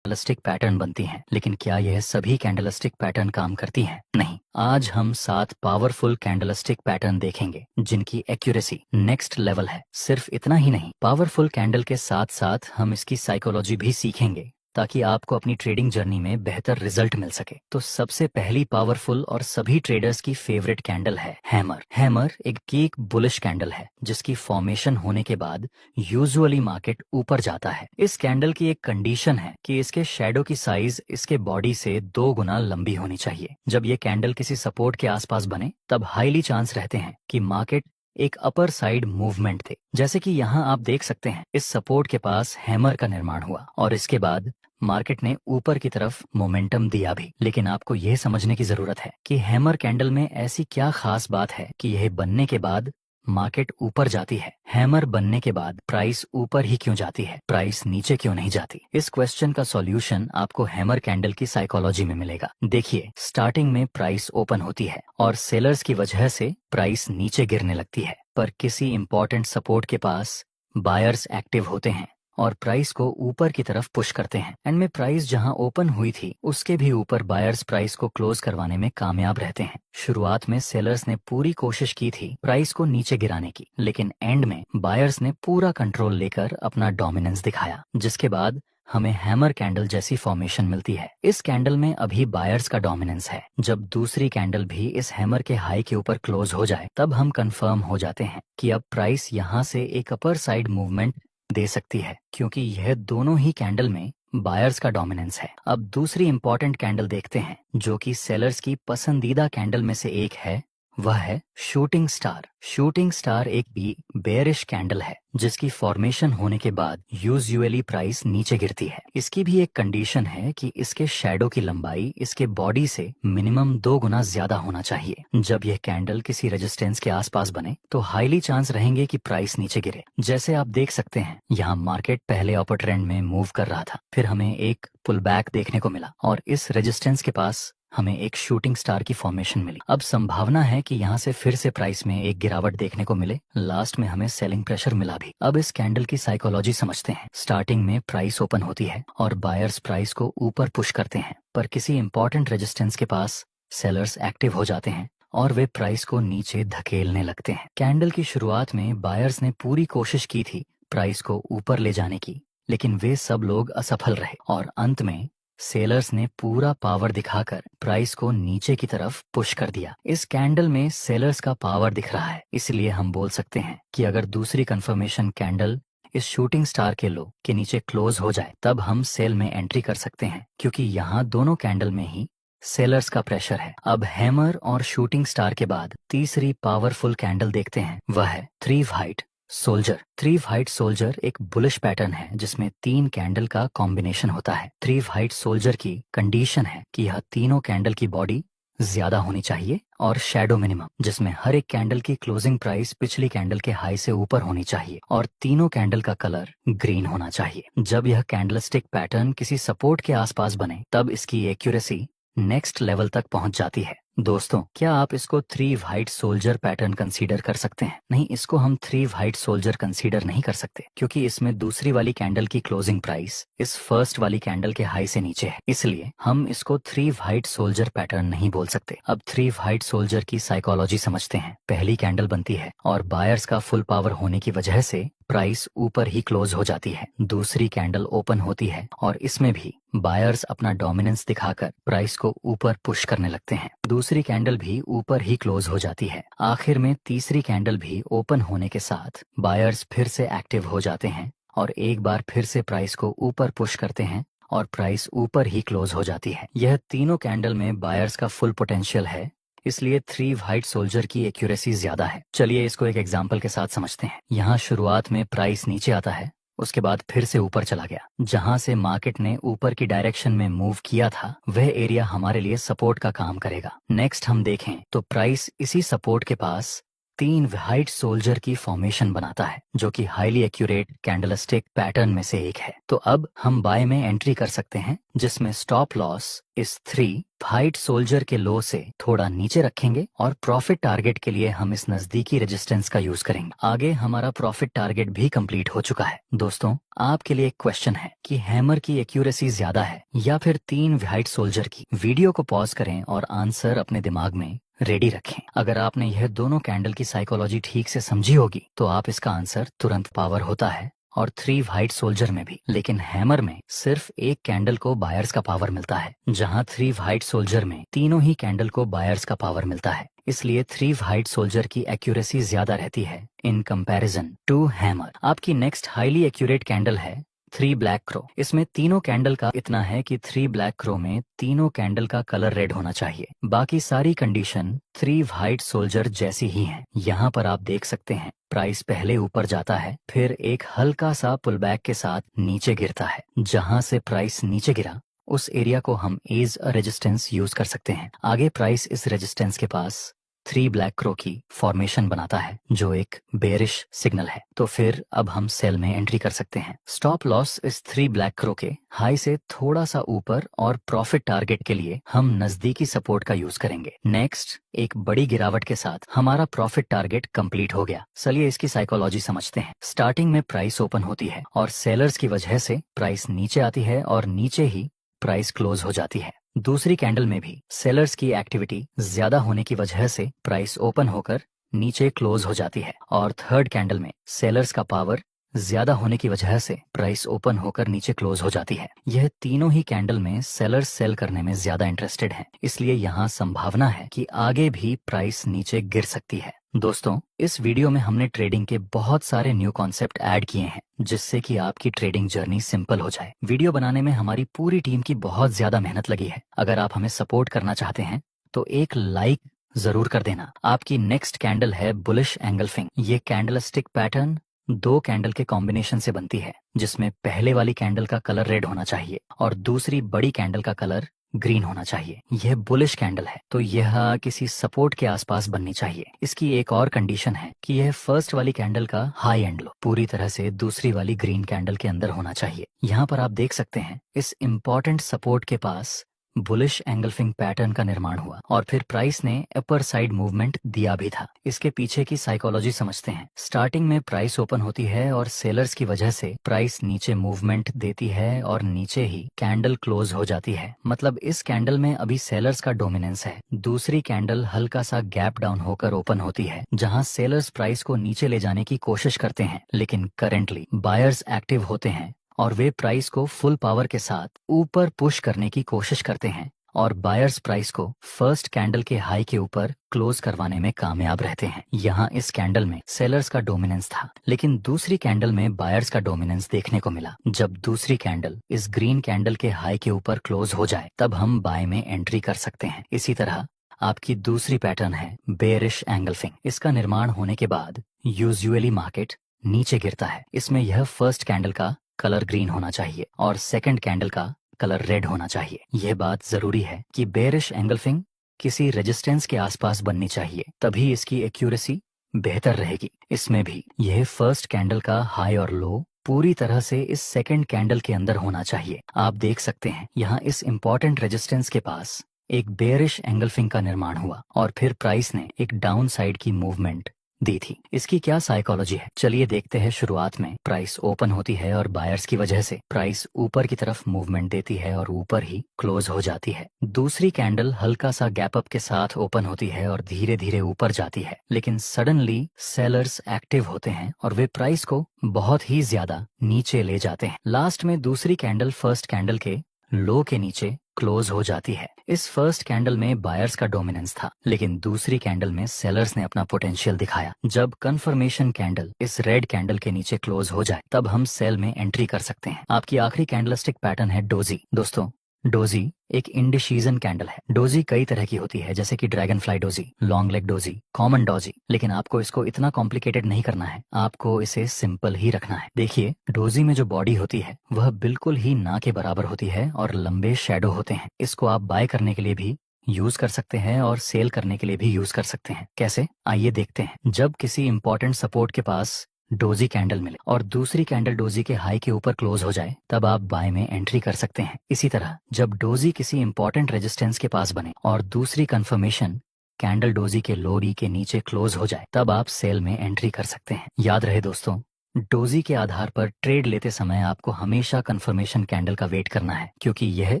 Candlestick pattern बनती हैं, लेकिन क्या यह सभी कैंडलस्टिक पैटर्न काम करती हैं? नहीं। आज हम 7 पावरफुल कैंडलस्टिक पैटर्न देखेंगे जिनकी एक्यूरेसी नेक्स्ट लेवल है। सिर्फ इतना ही नहीं, पावरफुल कैंडल के साथ साथ हम इसकी साइकोलॉजी भी सीखेंगे ताकि आपको अपनी ट्रेडिंग जर्नी में बेहतर रिजल्ट मिल सके। तो सबसे पहली पावरफुल और सभी ट्रेडर्स की फेवरेट कैंडल है हैमर। हैमर एक कीक बुलिश कैंडल है जिसकी फॉर्मेशन होने के बाद यूजुअली मार्केट ऊपर जाता है। इस कैंडल की एक कंडीशन है कि इसके शेडो की साइज इसके बॉडी से 2 गुना लंबी होनी चाहिए। जब ये कैंडल किसी सपोर्ट के आसपास बने तब हाईली चांस रहते हैं कि मार्केट एक अपर साइड मूवमेंट थे। जैसे कि यहाँ आप देख सकते हैं, इस सपोर्ट के पास हैमर का निर्माण हुआ और इसके बाद मार्केट ने ऊपर की तरफ मोमेंटम दिया भी। लेकिन आपको यह समझने की जरूरत है कि हैमर कैंडल में ऐसी क्या खास बात है कि यह बनने के बाद मार्केट ऊपर जाती है। हैमर बनने के बाद प्राइस ऊपर ही क्यों जाती है, प्राइस नीचे क्यों नहीं जाती? इस क्वेश्चन का सॉल्यूशन आपको हैमर कैंडल की साइकोलॉजी में मिलेगा। देखिए, स्टार्टिंग में प्राइस ओपन होती है और सेलर्स की वजह से प्राइस नीचे गिरने लगती है, पर किसी इंपॉर्टेंट सपोर्ट के पास बायर्स एक्टिव होते हैं और प्राइस को ऊपर की तरफ पुश करते हैं। एंड में प्राइस जहां ओपन हुई थी उसके भी ऊपर बायर्स प्राइस को क्लोज करवाने में कामयाब रहते हैं। शुरुआत में सेलर्स ने पूरी कोशिश की थी प्राइस को नीचे गिराने की, लेकिन एंड में बायर्स ने पूरा कंट्रोल लेकर अपना डोमिनेंस दिखाया, जिसके बाद हमें हैमर कैंडल जैसी फॉर्मेशन मिलती है। इस कैंडल में अभी बायर्स का डोमिनेंस है। जब दूसरी कैंडल भी इस हैमर के हाई के ऊपर क्लोज हो जाए तब हम कंफर्म हो जाते हैं कि अब प्राइस यहाँ से एक अपर साइड मूवमेंट दे सकती है, क्योंकि यह दोनों ही कैंडल में बायर्स का डोमिनेंस है। अब दूसरी इंपॉर्टेंट कैंडल देखते हैं जो कि सेलर्स की पसंदीदा कैंडल में से एक है, वह है शूटिंग स्टार। शूटिंग स्टार एक भी बेयरिश कैंडल है जिसकी फॉर्मेशन होने के बाद यूजुअली प्राइस नीचे गिरती है। इसकी भी एक कंडीशन है कि इसके शैडो की लंबाई इसके बॉडी से मिनिमम 2 गुना ज्यादा होना चाहिए। जब यह कैंडल किसी रेजिस्टेंस के आसपास बने तो हाईली चांस रहेंगे कि प्राइस नीचे गिरे। जैसे आप देख सकते हैं, यहाँ मार्केट पहले अपर ट्रेंड में मूव कर रहा था, फिर हमें एक पुल बैक देखने को मिला और इस रेजिस्टेंस के पास हमें एक शूटिंग स्टार की फॉर्मेशन मिली। अब संभावना है कि यहाँ से फिर से प्राइस में एक गिरावट देखने को मिले। लास्ट में हमें सेलिंग प्रेशर मिला भी। अब इस कैंडल की साइकोलॉजी समझते हैं। स्टार्टिंग में प्राइस ओपन होती है और बायर्स प्राइस को ऊपर पुश करते हैं, पर किसी इंपॉर्टेंट रेजिस्टेंस के पास सेलर्स एक्टिव हो जाते हैं और वे प्राइस को नीचे धकेलने लगते हैं। कैंडल की शुरुआत में बायर्स ने पूरी कोशिश की थी प्राइस को ऊपर ले जाने की, लेकिन वे सब लोग असफल रहे और अंत में सेलर्स ने पूरा पावर दिखाकर प्राइस को नीचे की तरफ पुश कर दिया। इस कैंडल में सेलर्स का पावर दिख रहा है, इसलिए हम बोल सकते हैं कि अगर दूसरी कंफर्मेशन कैंडल इस शूटिंग स्टार के लो के नीचे क्लोज हो जाए तब हम सेल में एंट्री कर सकते हैं, क्योंकि यहाँ दोनों कैंडल में ही सेलर्स का प्रेशर है। अब हैमर और शूटिंग स्टार के बाद तीसरी पावरफुल कैंडल देखते हैं, वह है three height soldier. Three height soldier एक बुलिश पैटर्न है जिसमें 3 कैंडल का कॉम्बिनेशन होता है। थ्री हाइट सोल्जर की कंडीशन है कि यह तीनों कैंडल की बॉडी ज्यादा होनी चाहिए और शैडो मिनिमम, जिसमें हर एक कैंडल की क्लोजिंग प्राइस पिछली कैंडल के हाई से ऊपर होनी चाहिए और तीनों कैंडल का कलर ग्रीन होना चाहिए। जब यह कैंडलस्टिक पैटर्न किसी सपोर्ट के आसपास बने तब इसकी एक्यूरेसी नेक्स्ट लेवल तक पहुंच जाती है। दोस्तों, क्या आप इसको three white soldier pattern consider कर सकते हैं? नहीं, इसको हम थ्री वाइट सोल्जर कंसीडर नहीं कर सकते, क्योंकि इसमें दूसरी वाली कैंडल की क्लोजिंग प्राइस इस फर्स्ट वाली कैंडल के हाई से नीचे है, इसलिए हम इसको थ्री वाइट सोल्जर पैटर्न नहीं बोल सकते। अब थ्री वाइट सोल्जर की साइकोलॉजी समझते हैं। पहली कैंडल बनती है और बायर्स का फुल पावर होने की वजह से प्राइस ऊपर ही क्लोज हो जाती है। दूसरी कैंडल ओपन होती है और इसमें भी बायर्स अपना डोमिनेंस दिखाकर प्राइस को ऊपर पुश करने लगते हैं। दूसरी कैंडल भी ऊपर ही क्लोज हो जाती है। आखिर में तीसरी कैंडल भी ओपन होने के साथ बायर्स फिर से एक्टिव हो जाते हैं और एक बार फिर से प्राइस को ऊपर पुश करते हैं और प्राइस ऊपर ही क्लोज हो जाती है। यह तीनों कैंडल में बायर्स का फुल पोटेंशियल है, इसलिए थ्री वाइट सोल्जर की एक्यूरेसी ज्यादा है। चलिए इसको एक एग्जांपल के साथ समझते हैं। यहाँ शुरुआत में प्राइस नीचे आता है, उसके बाद फिर से ऊपर चला गया। जहां से मार्केट ने ऊपर की डायरेक्शन में मूव किया था वह एरिया हमारे लिए सपोर्ट का काम करेगा। नेक्स्ट हम देखें तो प्राइस इसी सपोर्ट के पास 3 वाइट सोल्जर की फॉर्मेशन बनाता है, जो कि हाईली एक्यूरेट कैंडलस्टिक पैटर्न में से एक है। तो अब हम बाय में एंट्री कर सकते हैं, जिसमें स्टॉप लॉस इस 3 फाइट सोल्जर के लो से थोड़ा नीचे रखेंगे और प्रॉफिट टारगेट के लिए हम इस नजदीकी रेजिस्टेंस का यूज करेंगे। आगे हमारा प्रॉफिट टारगेट भी कंप्लीट हो चुका है। दोस्तों, आपके लिए एक क्वेश्चन है कि हैमर की एक्यूरेसी ज्यादा है या फिर 3 व्हाइट सोल्जर की। वीडियो को पॉज करें और आंसर अपने दिमाग में रेडी रखें। अगर आपने यह दोनों कैंडल की साइकोलॉजी ठीक से समझी होगी तो आप इसका आंसर तुरंत पावर होता है, और 3 व्हाइट सोल्जर में भी। लेकिन हैमर में सिर्फ एक कैंडल को बायर्स का पावर मिलता है, जहां 3 व्हाइट सोल्जर में तीनों ही कैंडल को बायर्स का पावर मिलता है। इसलिए 3 व्हाइट सोल्जर की एक्यूरेसी ज्यादा रहती है इन कंपैरिजन टू हैमर। आपकी नेक्स्ट हाईली एक्यूरेट कैंडल है 3 ब्लैक क्रो। इसमें तीनों कैंडल का इतना है कि 3 ब्लैक क्रो में तीनों कैंडल का कलर रेड होना चाहिए। बाकी सारी कंडीशन 3 व्हाइट सोल्जर जैसी ही हैं। यहाँ पर आप देख सकते हैं प्राइस पहले ऊपर जाता है, फिर एक हल्का सा पुल बैक के साथ नीचे गिरता है। जहां से प्राइस नीचे गिरा उस एरिया को हम एज अ रेजिस्टेंस यूज कर सकते हैं। आगे प्राइस इस रेजिस्टेंस के पास 3 ब्लैक क्रो की फॉर्मेशन बनाता है, जो एक बेरिश सिग्नल है। तो फिर अब हम सेल में एंट्री कर सकते हैं। स्टॉप लॉस इस 3 ब्लैक क्रो के हाई से थोड़ा सा ऊपर और प्रॉफिट टारगेट के लिए हम नजदीकी सपोर्ट का यूज करेंगे। नेक्स्ट, एक बड़ी गिरावट के साथ हमारा प्रॉफिट टारगेट कंप्लीट हो गया। चलिए इसकी साइकोलॉजी समझते हैं। स्टार्टिंग में प्राइस ओपन होती है और सेलर्स की वजह से प्राइस नीचे आती है और नीचे ही प्राइस क्लोज हो जाती है। दूसरी कैंडल में भी सेलर्स की एक्टिविटी ज्यादा होने की वजह से प्राइस ओपन होकर नीचे क्लोज हो जाती है, और थर्ड कैंडल में सेलर्स का पावर ज्यादा होने की वजह से प्राइस ओपन होकर नीचे क्लोज हो जाती है। यह तीनों ही कैंडल में सेलर्स सेल करने में ज्यादा इंटरेस्टेड हैं, इसलिए यहाँ संभावना है कि आगे भी प्राइस नीचे गिर सकती है। दोस्तों, इस वीडियो में हमने ट्रेडिंग के बहुत सारे न्यू कॉन्सेप्ट ऐड किए हैं, जिससे कि आपकी ट्रेडिंग जर्नी सिंपल हो जाए। वीडियो बनाने में हमारी पूरी टीम की बहुत ज्यादा मेहनत लगी है। अगर आप हमें सपोर्ट करना चाहते हैं तो एक लाइक जरूर कर देना। आपकी नेक्स्ट कैंडल है बुलिश एंगल्फिंग। ये कैंडलस्टिक पैटर्न 2 कैंडल के कॉम्बिनेशन से बनती है, जिसमें पहले वाली कैंडल का कलर रेड होना चाहिए और दूसरी बड़ी कैंडल का कलर ग्रीन होना चाहिए। यह बुलिश कैंडल है, तो यह किसी सपोर्ट के आसपास बननी चाहिए। इसकी एक और कंडीशन है कि यह फर्स्ट वाली कैंडल का हाई एंड लो पूरी तरह से दूसरी वाली ग्रीन कैंडल के अंदर होना चाहिए। यहाँ पर आप देख सकते हैं इस इम्पोर्टेंट सपोर्ट के पास बुलिश एंगल्फिंग पैटर्न का निर्माण हुआ और फिर प्राइस ने अपर साइड मूवमेंट दिया भी था। इसके पीछे की साइकोलॉजी समझते हैं। स्टार्टिंग में प्राइस ओपन होती है और सेलर्स की वजह से प्राइस नीचे मूवमेंट देती है और नीचे ही कैंडल क्लोज हो जाती है। मतलब इस कैंडल में अभी सेलर्स का डोमिनेंस है। दूसरी कैंडल हल्का सा गैप डाउन होकर ओपन होती है, जहां सेलर्स प्राइस को नीचे ले जाने की कोशिश करते हैं, लेकिन करेंटली बायर्स एक्टिव होते हैं और वे प्राइस को फुल पावर के साथ ऊपर पुश करने की कोशिश करते हैं, और बायर्स प्राइस को फर्स्ट कैंडल के हाई के ऊपर क्लोज करवाने में कामयाब रहते हैं। यहाँ इस कैंडल में सेलर्स का डोमिनेंस था, लेकिन दूसरी कैंडल में बायर्स का डोमिनेंस देखने को मिला। जब दूसरी कैंडल इस ग्रीन कैंडल के हाई के ऊपर क्लोज हो जाए तब हम बाय में एंट्री कर सकते हैं। इसी तरह आपकी दूसरी पैटर्न है बेरिश एंगल्फिंग। इसका निर्माण होने के बाद यूजुअली मार्केट नीचे गिरता है। इसमें यह फर्स्ट कैंडल का कलर ग्रीन होना चाहिए और सेकंड कैंडल का कलर रेड होना चाहिए। यह बात जरूरी है कि बेरिश एंगल्फिंग किसी रेजिस्टेंस के आसपास बननी चाहिए, तभी इसकी एक्यूरेसी बेहतर रहेगी। इसमें भी यह फर्स्ट कैंडल का हाई और लो पूरी तरह से इस सेकंड कैंडल के अंदर होना चाहिए। आप देख सकते हैं यहाँ इस इम्पोर्टेंट रेजिस्टेंस के पास एक बेरिश एंगल्फिंग का निर्माण हुआ और फिर प्राइस ने एक डाउन साइड की मूवमेंट दी थी। इसकी क्या साइकोलॉजी है, चलिए देखते हैं। शुरुआत में प्राइस ओपन होती है और बायर्स की वजह से प्राइस ऊपर की तरफ मूवमेंट देती है और ऊपर ही क्लोज हो जाती है। दूसरी कैंडल हल्का सा गैप अप के साथ ओपन होती है और धीरे धीरे ऊपर जाती है, लेकिन सडनली सेलर्स एक्टिव होते हैं और वे प्राइस को बहुत ही ज्यादा नीचे ले जाते हैं। लास्ट में दूसरी कैंडल फर्स्ट कैंडल के लो के नीचे क्लोज हो जाती है। इस फर्स्ट कैंडल में बायर्स का डोमिनेंस था, लेकिन दूसरी कैंडल में सेलर्स ने अपना पोटेंशियल दिखाया। जब कंफर्मेशन कैंडल इस रेड कैंडल के नीचे क्लोज हो जाए तब हम सेल में एंट्री कर सकते हैं। आपकी आखिरी कैंडलस्टिक पैटर्न है डोजी। दोस्तों, डोजी एक इंडिसीजन कैंडल है। डोजी कई तरह की होती है, जैसे कि dragon fly doji, long leg doji, common doji, लेकिन आपको इसको इतना कॉम्प्लिकेटेड नहीं करना है, आपको इसे सिंपल ही रखना है। देखिए, डोजी में जो बॉडी होती है वह बिल्कुल ही ना के बराबर होती है और लंबे शेडो होते हैं। इसको आप बाय करने के लिए भी यूज कर सकते हैं और सेल करने के लिए भी यूज कर सकते हैं। कैसे, आइए देखते हैं। जब किसी इंपॉर्टेंट सपोर्ट के पास डोजी कैंडल मिले और दूसरी कैंडल डोजी के हाई के ऊपर क्लोज हो जाए, तब आप बाय में एंट्री कर सकते हैं। इसी तरह जब डोजी किसी इंपॉर्टेंट रेजिस्टेंस के पास बने और दूसरी कंफर्मेशन कैंडल डोजी के लोरी के नीचे क्लोज हो जाए, तब आप सेल में एंट्री कर सकते हैं। याद रहे दोस्तों, डोजी के आधार पर ट्रेड लेते समय आपको हमेशा कंफर्मेशन कैंडल का वेट करना है, क्योंकि यह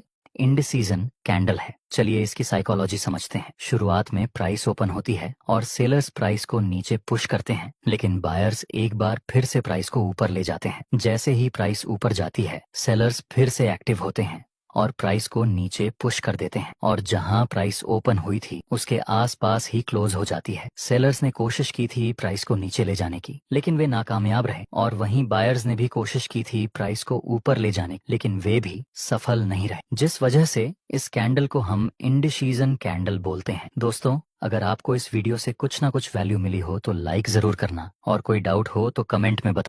इंडिसीजन कैंडल है। चलिए इसकी साइकोलॉजी समझते हैं। शुरुआत में प्राइस ओपन होती है और सेलर्स प्राइस को नीचे पुश करते हैं, लेकिन बायर्स एक बार फिर से प्राइस को ऊपर ले जाते हैं। जैसे ही प्राइस ऊपर जाती है, सेलर्स फिर से एक्टिव होते हैं और प्राइस को नीचे पुश कर देते हैं और जहां प्राइस ओपन हुई थी उसके आसपास ही क्लोज हो जाती है। सेलर्स ने कोशिश की थी प्राइस को नीचे ले जाने की, लेकिन वे नाकामयाब रहे, और वहीं बायर्स ने भी कोशिश की थी प्राइस को ऊपर ले जाने की, लेकिन वे भी सफल नहीं रहे, जिस वजह से इस कैंडल को हम इंडिसीजन कैंडल बोलते हैं। दोस्तों, अगर आपको इस वीडियो से कुछ ना कुछ वैल्यू मिली हो तो लाइक जरूर करना, और कोई डाउट हो तो कमेंट में बता